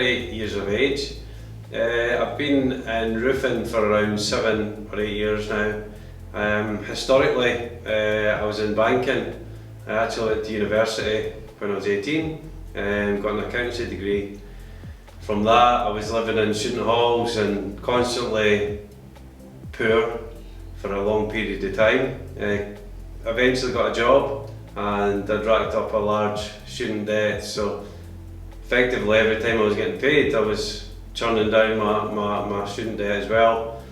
38 years of age. I've been in roofing for around 7 or 8 years now. Historically, I was in banking. I actually went to university when I was 18 and got an accountancy degree. From that, I was living in student halls and constantly poor for a long period of time. Eventually got a job and I'd racked up a large student debt, so effectively every time I was getting paid I was churning down my student debt as well.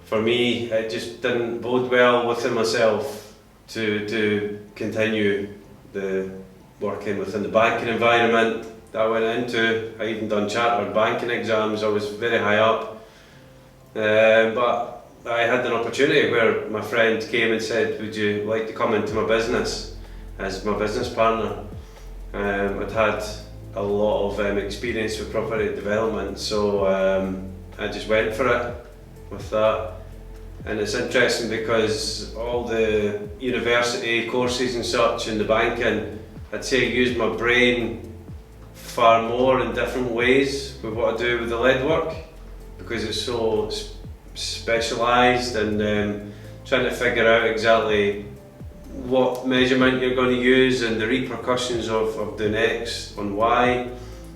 For me, it just didn't bode well within myself to continue the working within the banking environment that I went into. I even done chartered banking exams. I was very high up, but I had an opportunity where my friend came and said, would you like to come into my business as my business partner? I'd had a lot of experience with property development, so I just went for it with that. And it's interesting because all the university courses and such in the banking, I'd say I used my brain far more in different ways with what I do with the lead work, because it's so specialised, and trying to figure out exactly what measurement you're going to use and the repercussions of doing X on Y.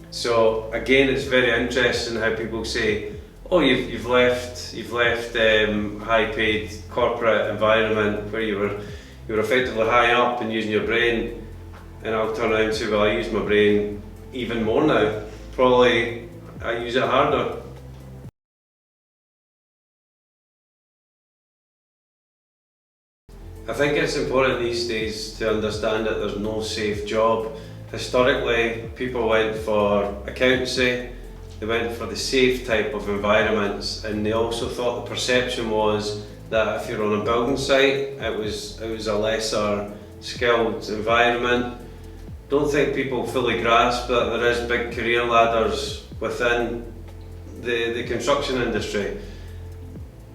So again, it's very interesting how people say, oh, you've left high-paid corporate environment where you were effectively high up and using your brain, and I'll turn around and say, well, I use my brain even more now. Probably I use it harder. I think it's important these days to understand that there's no safe job. Historically, people went for accountancy, they went for the safe type of environments, and they also thought the perception was that if you're on a building site, it was a lesser skilled environment. Don't think people fully grasp that there is big career ladders within the construction industry.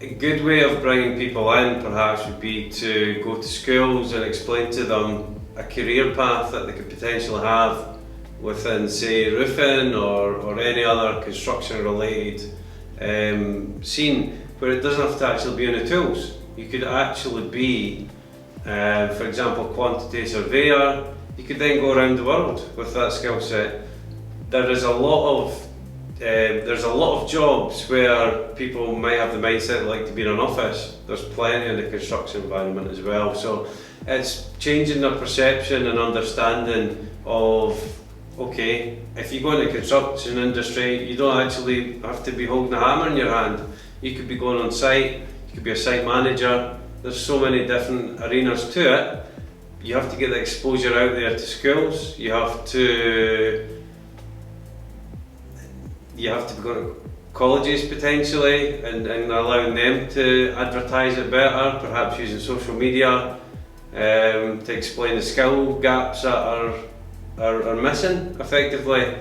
A good way of bringing people in perhaps would be to go to schools and explain to them a career path that they could potentially have within, say, roofing or any other construction related scene, where it doesn't have to actually be on the tools. You could actually be, for example, quantity surveyor. You could then go around the world with that skill set. There's a lot of jobs where people might have the mindset they like to be in an office. There's plenty in the construction environment as well. So it's changing their perception and understanding of, okay, if you go in the construction industry, you don't actually have to be holding a hammer in your hand. You could be going on site, you could be a site manager. There's so many different arenas to it. You have to get the exposure out there to schools. You have to be going to colleges potentially and allowing them to advertise it better, perhaps using social media to explain the skill gaps that are missing effectively,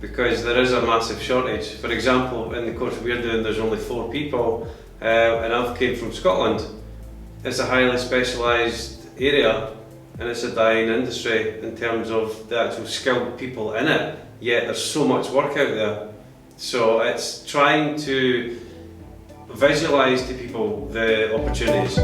because there is a massive shortage. For example, in the course we're doing, there's only 4 people, and I've came from Scotland. It's a highly specialised area and it's a dying industry in terms of the actual skilled people in it, yet there's so much work out there. So it's trying to visualise to people the opportunities.